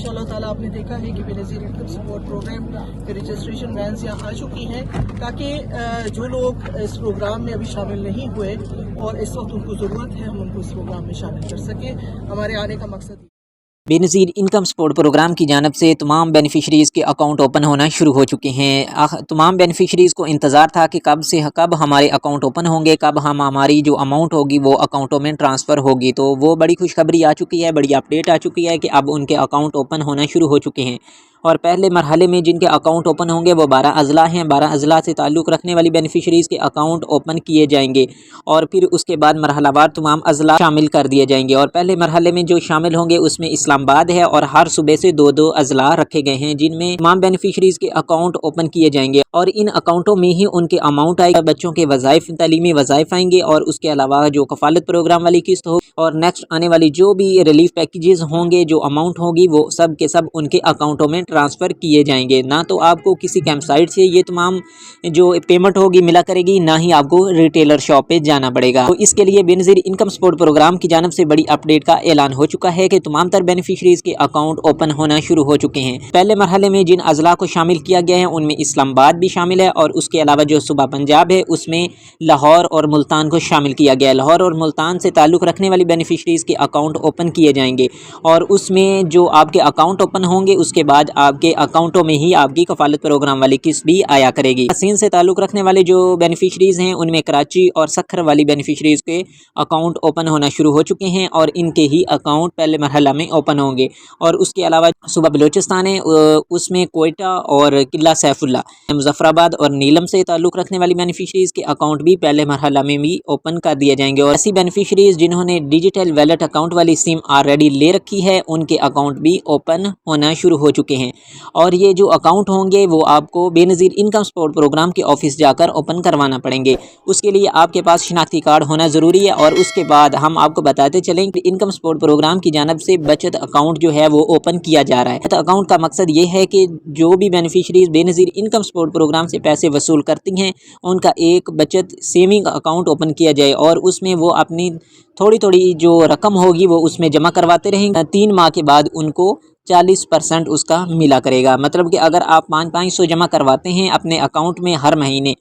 इंशाअल्लाह ताला आपने देखा है कि बेनज़ीर इनकम सपोर्ट प्रोग्राम के रजिस्ट्रेशन वैन्स यहाँ आ चुकी हैं, ताकि जो लोग इस प्रोग्राम में अभी शामिल नहीं हुए और इस वक्त उनको ज़रूरत है, हम उनको इस प्रोग्राम में शामिल कर सकें। हमारे आने का मकसद बेनज़ीर इनकम सपोर्ट प्रोग्राम की जानिब से तमाम बेनिफिशरीज़ के अकाउंट ओपन होना शुरू हो चुके हैं। तमाम बेनिफिशरीज़ को इंतज़ार था कि कब हमारे अकाउंट ओपन होंगे, कब हमारी जो अमाउंट होगी वो अकाउंटों में ट्रांसफ़र होगी। तो वो बड़ी खुशखबरी आ चुकी है, बड़ी अपडेट आ चुकी है कि अब उनके अकाउंट ओपन होना शुरू हो चुके हैं। और पहले मरहले में जिनके अकाउंट ओपन होंगे वो 12 अज़ला हैं। 12 अज़ला से ताल्लुक़ रखने वाली बेनिफिशरीज़ के अकाउंट ओपन किए जाएंगे और फिर उसके बाद मरहलावार तमाम अज़ला शामिल कर दिए जाएंगे। और पहले मरहले में जो शामिल होंगे उसमें इस्लामाबाद है और हर सूबे से 2-2 अज़ला रखे गए हैं, जिनमें तमाम बेनिफिशरीज़ के अकाउंट ओपन किए जाएंगे और इन अकाउंटों में ही उनके अमाउंट आएगा, बच्चों के वज़ाइफ, तालीमी वज़ाइफ आएंगे और उसके अलावा जो कफ़ालत प्रोग्राम वाली किस्त हो और नेक्स्ट आने वाली जो भी रिलीफ पैकेजेस होंगे, जो अमाउंट होगी वो सब के सब उनके अकाउंटों में ट्रांसफ़र किए जाएंगे। ना तो आपको किसी कैंप साइट से ये तमाम जो पेमेंट होगी मिला करेगी, ना ही आपको रिटेलर शॉप पे जाना पड़ेगा। तो इसके लिए बेनज़ीर इनकम सपोर्ट प्रोग्राम की जानिब से बड़ी अपडेट का ऐलान हो चुका है कि तमाम तर बेनिफिशरीज़ के अकाउंट ओपन होना शुरू हो चुके हैं। पहले मरहले में जिन अज़ला को शामिल किया गया है उनमें इस्लामाबाद भी शामिल है और उसके अलावा जो सूबा पंजाब है उसमें लाहौर और मुल्तान को शामिल किया गया है। लाहौर और मुल्तान से ताल्लुक़ रखने वाली बेनिफिशरीज़ के अकाउंट ओपन किए जाएंगे और उसमें जो आपके अकाउंट ओपन होंगे उसके बाद आपके अकाउंटों में ही आपकी कफ़ालत प्रोग्राम वाली किस्त भी आया करेगी। हसीन से ताल्लुक़ रखने वाले जो बेनिफिशरीज़ हैं उनमें कराची और सखर वाली बेनिफिशरीज़ के अकाउंट ओपन होना शुरू हो चुके हैं और इनके ही अकाउंट पहले मरहला में ओपन होंगे। और उसके अलावा सूबा बलूचिस्तान है उसमें कोयटा और किला सैफुल्ला, मुजफ्फराबाद और नीलम से ताल्लुक़ रखने वाली बेनिफिशरीज़ के अकाउंट भी पहले मरहला में भी ओपन कर दिए जाएंगे। और ऐसी बेनिफिशरीज़ जिन्होंने डिजिटल वैलेट अकाउंट वाली सिम ऑलरेडी ले रखी है उनके अकाउंट भी ओपन होना शुरू हो चुके हैं। और ये जो अकाउंट होंगे वो आपको बेनज़ीर इनकम सपोर्ट प्रोग्राम के ऑफिस जाकर ओपन करवाना पड़ेंगे। उसके लिए आपके पास शनाख्ती कार्ड होना ज़रूरी है। और उसके बाद हम आपको बताते चलें कि इनकम सपोर्ट प्रोग्राम की जानिब से बचत अकाउंट जो है वो ओपन किया जा रहा है। बचत अकाउंट का मकसद ये है कि जो भी beneficiaries Benazir income support programme से पैसे वसूल करती हैं उनका एक बचत सेविंग अकाउंट ओपन किया जाए और उसमें वो अपनी थोड़ी थोड़ी जो रकम होगी वो उसमें जमा करवाते रहेंगे। 3 माह के बाद उनको 40% उसका मिला करेगा। मतलब कि अगर आप 500 जमा करवाते हैं अपने अकाउंट में हर महीने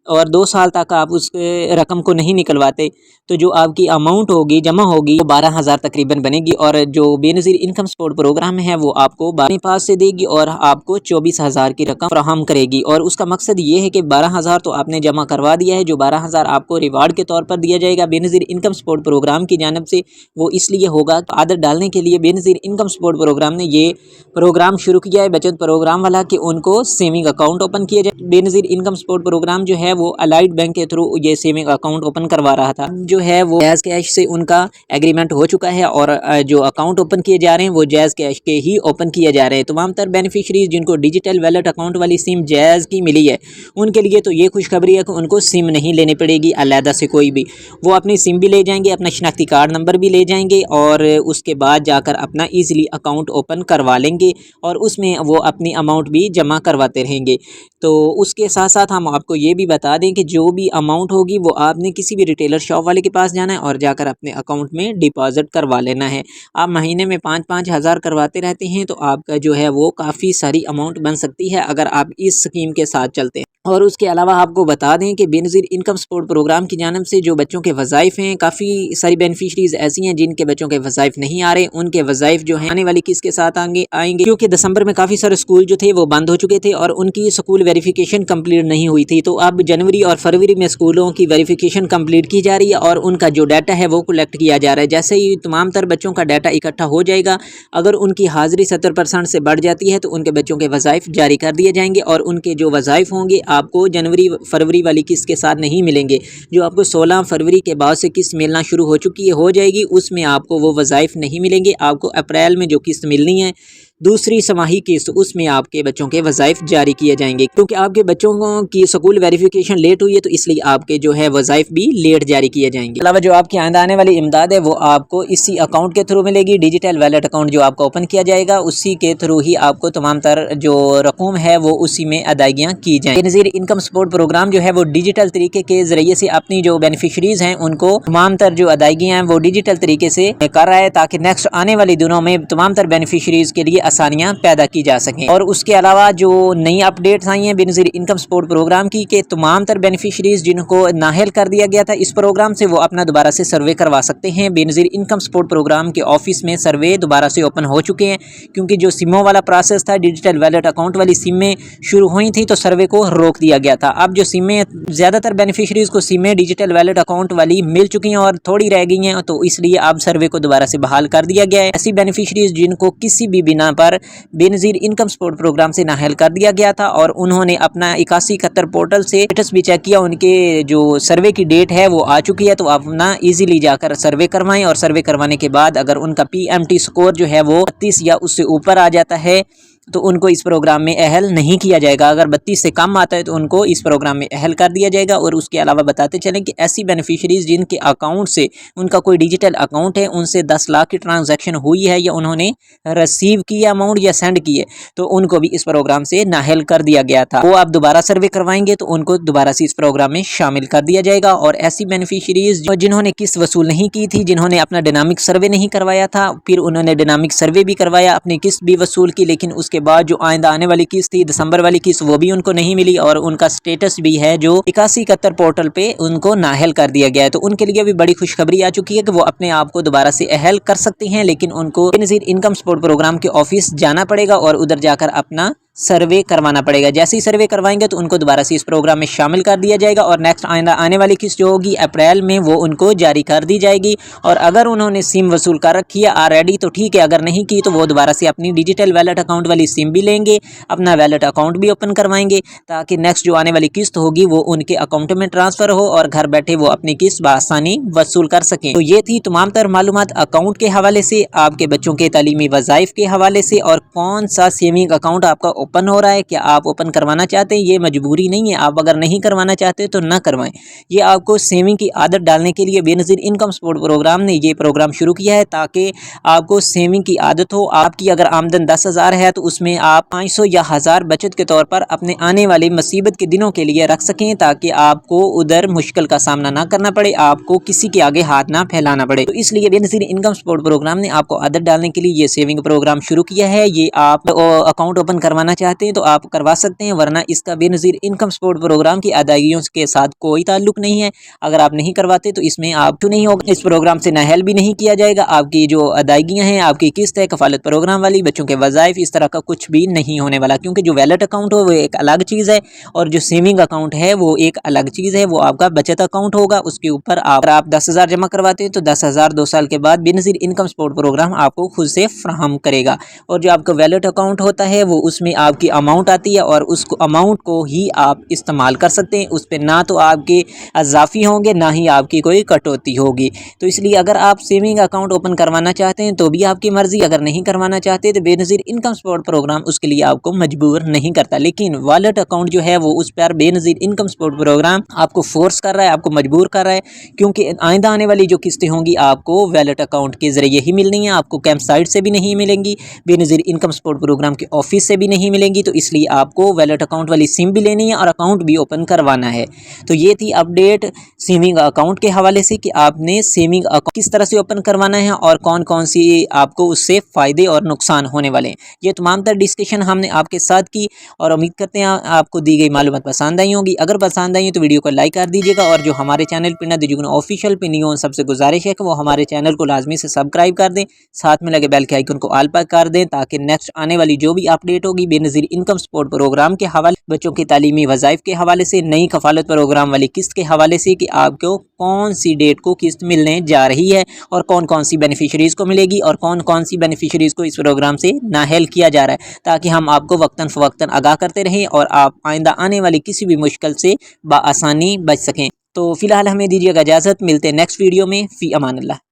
और 2 साल तक आप उस रकम को नहीं निकलवाते तो जो आपकी अमाउंट होगी जमा होगी वो 12,000 तकरीबन बनेगी। और जो बेनज़ीर इनकम सपोर्ट प्रोग्राम है वो आपको 12 पास से देगी और आपको 24,000 की रकम फराहम करेगी। और उसका मकसद ये है कि 12,000 तो आपने जमा करवा दिया है, जो 12,000 आपको रिवार्ड के तौर पर दिया जाएगा बेनज़ीर इनकम सपोर्ट प्रोग्राम की जानिब से, वो इसलिए होगा आदत डालने के लिए बेनज़ीर इनकम सपोर्ट प्रोग्राम ने ये प्रोग्राम शुरू किया है बचत प्रोग्राम वाला कि उनको सेविंग अकाउंट ओपन किया जाए। बेनज़ीर इनकम सपोर्ट प्रोग्राम जो है वो अलाइड बैंक के थ्रू ये सेविंग अकाउंट ओपन करवा रहा था, जो है वो जैज़ कैश से उनका एग्रीमेंट हो चुका है और जो अकाउंट ओपन किए जा रहे हैं वो जैज़ कैश के ही ओपन किए जा रहे हैं। तमाम तर बेनिफिशरीज जिनको डिजिटल वैलेट अकाउंट वाली सिम जैज़ की मिली है उनके लिए तो ये खुशखबरी है कि उनको सिम नहीं लेनी पड़ेगी अलहदा से कोई भी, वो अपनी सिम भी ले जाएंगे, अपना शनाख्ती कार्ड नंबर भी ले जाएंगे और उसके बाद जाकर अपना ईज़िली अकाउंट ओपन करवा लेंगे और उसमें वो अपनी अमाउंट भी जमा करवाते रहेंगे। तो उसके साथ साथ हम आपको ये भी बता दें कि जो भी अमाउंट होगी वो आपने किसी भी रिटेलर शॉप वाले के पास जाना है और जाकर अपने अकाउंट में डिपॉजिट करवा लेना है। आप महीने में 5-5 हज़ार करवाते रहते हैं तो आपका जो है वो काफ़ी सारी अमाउंट बन सकती है अगर आप इस स्कीम के साथ चलते हैं। और उसके अलावा आपको बता दें कि बेनज़ीर इनकम सपोर्ट प्रोग्राम की जानिब से जो बच्चों के वज़ाइफ हैं, काफ़ी सारी बेनिफिशरीज़ ऐसी हैं जिनके बच्चों के वज़ाइफ नहीं आ रहे, उनके वज़ाइफ जो हैं आने वाली किस्त के साथ आएंगे क्योंकि दिसंबर में काफ़ी सारे स्कूल जो थे वो बंद हो चुके थे और उनकी स्कूल वेरिफिकेशन कंप्लीट नहीं हुई थी। तो अब जनवरी और फरवरी में स्कूलों की वेरिफिकेशन कंप्लीट की जा रही है और उनका जो डाटा है वो कलेक्ट किया जा रहा है। जैसे ही तमाम तर बच्चों का डाटा इकट्ठा हो जाएगा, अगर उनकी हाज़िरी 70% से बढ़ जाती है तो उनके बच्चों के वज़ाइफ जारी कर दिए जाएंगे और उनके जो वज़ाइफ होंगे आपको जनवरी फरवरी वाली किस्त के साथ नहीं मिलेंगे। जो आपको 16 फरवरी के बाद से किस्त मिलना शुरू हो जाएगी उसमें आपको वो वज़ाइफ नहीं मिलेंगे। आपको अप्रैल में जो किस्त मिलनी है दूसरी समाही किस्त उसमें आपके बच्चों के वज़ाइफ जारी किए जाएंगे क्योंकि आपके बच्चों की स्कूल वेरिफिकेशन लेट हुई है तो इसलिए आपके जो है वज़ाइफ भी लेट जारी किए जाएंगे। अलावा जो आपकी आइंदा आने वाली इमदाद है वो आपको इसी अकाउंट के थ्रू मिलेगी। डिजिटल वैलेट अकाउंट जो आपका ओपन किया जाएगा उसी के थ्रू ही आपको तमाम तर जो रकूम है वो उसी में अदायगियाँ की जाएंगी। बेनज़ीर इनकम सपोर्ट प्रोग्राम जो है वो डिजिटल तरीके के ज़रिए से अपनी जो बेनिफिशरीज़ हैं उनको तमाम तर जो अदायगियाँ हैं वो डिजिटल तरीके से कर रहा है ताकि नेक्स्ट आने वाले दिनों में तमाम तर बेनिफिशरीज़ के लिए आसानियाँ पैदा की जा सकें। और उसके अलावा जो नई अपडेट्स आई हैं बेनज़ीर इनकम सपोर्ट प्रोग्राम की कि तमाम तर बेनिफिशरीज़ जिनको नाअहल कर दिया गया था इस प्रोग्राम से, वो अपना दोबारा से सर्वे करवा सकते हैं। बेनज़ीर इनकम सपोर्ट प्रोग्राम के ऑफिस में सर्वे दोबारा से ओपन हो चुके हैं, क्योंकि जो सिमों वाला प्रोसेस था, डिजिटल वैलेट अकाउंट वाली सिमें शुरू हुई थी तो सर्वे को रोक दिया गया था। अब जो सिमें, ज़्यादातर बेनिफिशरीज़ को सिमें डिजिटल वैलेट अकाउंट वाली मिल चुकी हैं और थोड़ी रह गई हैं, तो इसलिए अब सर्वे को दोबारा से बहाल कर दिया गया है। ऐसी बेनिफिशरीज़ जिनको किसी भी बिना पर बेनज़ीर इनकम सपोर्ट प्रोग्राम से नाअहल कर दिया गया था और उन्होंने अपना 8171 पोर्टल से स्टेटस भी चेक किया, उनके जो सर्वे की डेट है वो आ चुकी है, तो आप अपना ईजिली जाकर सर्वे करवाएं। और सर्वे करवाने के बाद अगर उनका PMT स्कोर जो है वो 32 या उससे ऊपर आ जाता है तो उनको इस प्रोग्राम में अहल नहीं किया जाएगा। अगर 32 से कम आता है तो उनको इस प्रोग्राम में अहल कर दिया जाएगा। और उसके अलावा बताते चलें कि ऐसी बेनिफिशरीज़ जिनके अकाउंट से, उनका कोई डिजिटल अकाउंट है, उनसे 10 लाख की ट्रांजैक्शन हुई है या उन्होंने रिसीव किया अमाउंट या सेंड किए, तो उनको भी इस प्रोग्राम से नाअहल कर दिया गया था। वो आप दोबारा सर्वे करवाएंगे तो उनको दोबारा से इस प्रोग्राम में शामिल कर दिया जाएगा। और ऐसी बेनिफिशरीज़ जिन्होंने किस्त वसूल नहीं की थी, जिन्होंने अपना डायनामिक सर्वे नहीं करवाया था, फिर उन्होंने डायनामिक सर्वे भी करवाया, अपनी किस्त भी वसूल की, लेकिन उसके बाद जो आइंदा आने वाली किस्त थी, दिसंबर वाली किस्त, वो भी उनको नहीं मिली और उनका स्टेटस भी है जो 8171 पोर्टल पे उनको नाअहल कर दिया गया है। तो उनके लिए भी बड़ी खुशखबरी आ चुकी है कि वो अपने आप को दोबारा से अहल कर सकते हैं, लेकिन उनको बेनज़ीर इनकम सपोर्ट प्रोग्राम के ऑफिस जाना पड़ेगा और उधर जाकर अपना सर्वे करवाना पड़ेगा। जैसे ही सर्वे करवाएंगे तो उनको दोबारा से इस प्रोग्राम में शामिल कर दिया जाएगा और नेक्स्ट आने वाली किस्त जो होगी अप्रैल में वो उनको जारी कर दी जाएगी। और अगर उन्होंने सिम वसूल कर रखी है ऑलरेडी तो ठीक है, अगर नहीं की तो वो दोबारा से अपनी डिजिटल वैलेट अकाउंट वाली सिम भी लेंगे, अपना वैलेट अकाउंट भी ओपन करवाएंगे, ताकि नेक्स्ट जो आने वाली किस्त होगी वो उनके अकाउंट में ट्रांसफ़र हो और घर बैठे वो अपनी किस्त बआसानी वसूल कर सकें। तो ये थी तमाम तर मालूमात अकाउंट के हवाले से, आपके बच्चों के तालीमी वज़ाइफ के हवाले से, और कौन सा सेविंग अकाउंट आपका ओपन हो रहा है, क्या आप ओपन करवाना चाहते हैं। ये मजबूरी नहीं है, आप अगर नहीं करवाना चाहते तो ना करवाएं। ये आपको सेविंग की आदत डालने के लिए बेनज़ीर इनकम सपोर्ट प्रोग्राम ने ये प्रोग्राम शुरू किया है, ताकि आपको सेविंग की आदत हो। आपकी अगर आमदन 10,000 है तो उसमें आप 500 या 1000 बचत के तौर पर अपने आने वाली मुसीबत के दिनों के लिए रख सकें, ताकि आपको उधर मुश्किल का सामना ना करना पड़े, आपको किसी के आगे हाथ ना फैलाना पड़े। तो इसलिए बेनज़ीर इनकम सपोर्ट प्रोग्राम ने आपको आदत डालने के लिए ये सेविंग प्रोग्राम शुरू किया है। ये आप अकाउंट ओपन करवाना चाहते हैं तो आप करवा सकते हैं, वरना इसका बेनज़ीर इनकम सपोर्ट प्रोग्राम की अदायगियों के साथ कोई ताल्लुक नहीं है। अगर आप नहीं करवाते तो इसमें आप नहीं होगा, इस प्रोग्राम से नाअहल भी नहीं किया जाएगा। आपकी जो अदायगियाँ हैं, आपकी किस्त है कफालत प्रोग्राम वाली, बच्चों के वज़ाइफ, इस तरह का कुछ भी नहीं होने वाला, क्योंकि जो वैलेट अकाउंट हो वो एक अलग चीज़ है और जो सेविंग अकाउंट है वो एक अलग चीज़ है। वो आपका बचत अकाउंट होगा, उसके ऊपर आप 10,000 जमा करवाते हैं तो 10,000 2 साल के बाद बेनज़ीर इनकम सपोर्ट प्रोग्राम आपको खुद से फ्राहम करेगा। और जो आपका वैलेट अकाउंट होता है वो उसमें आपकी अमाउंट आती है और उस अमाउंट को ही आप इस्तेमाल कर सकते हैं। उस पर ना तो आपके अज़ाफ़ी होंगे, ना ही आपकी कोई कटौती होगी। तो इसलिए अगर आप सेविंग अकाउंट ओपन करवाना चाहते हैं तो भी आपकी मर्ज़ी, अगर नहीं करवाना चाहते तो बेनज़ीर इनकम सपोर्ट प्रोग्राम उसके लिए आपको मजबूर नहीं करता। लेकिन वॉलेट अकाउंट जो है वो उस पर बेनज़ीर इनकम सपोर्ट प्रोग्राम आपको फोर्स कर रहा है, आपको मजबूर कर रहा है, क्योंकि आइंदा आने वाली जो किस्तें होंगी आपको वॉलेट अकाउंट के ज़रिए ही मिलनी है। आपको कैंप साइट से भी नहीं मिलेंगी, बेनज़ीर इनकम सपोर्ट प्रोग्राम के ऑफिस से भी नहीं मिलेंगी। तो इसलिए आपको वॉलेट अकाउंट वाली सिम भी लेनी है और अकाउंट भी ओपन करवाना है। तो ये थी अपडेट सेविंग अकाउंट के हवाले से कि आपने सेविंग अकाउंट किस तरह से ओपन करवाना है और कौन कौन सी आपको उससे फ़ायदे और नुकसान होने वाले हैं। ये तमाम तर डिस्कशन हमने आपके साथ की और उम्मीद करते हैं आपको दी गई मालूमात पसंद आई होंगी। अगर पसंद आई तो वीडियो को लाइक कर दीजिएगा और जो हमारे चैनल पिना दुगुन ऑफिशियल पे नहीं हो, सबसे गुजारिश है कि वो हमारे चैनल को लाजमी से सब्सक्राइब कर दें, साथ में लगे बेल के आइकन को ऑल पर कर दें, ताकि नेक्स्ट आने वाली जो भी अपडेट होगी बेनज़ीर इनकम सपोर्ट प्रोग्राम के हवाले, बच्चों की तालीमी वज़ाइफ के हवाले से, नई कफालत प्रोग्राम वाली किस्त के हवाले से कि आपको कौन सी डेट को किस्त मिलने जा रही है और कौन कौन सी बेनिफिशरीज़ को मिलेगी और कौन कौन सी बेनिफिशरीज़ को इस प्रोग्राम से नाअहल किया जा रहा है, ताकि हम आपको वक्तन फ़वक्तन आगाह करते रहें और आप आइंदा आने वाली किसी भी मुश्किल से बआसानी बच सकें। तो फ़िलहाल हमें दीजिएगा इजाज़त, मिलते हैं नेक्स्ट वीडियो में। फ़ी अमान अल्लाह।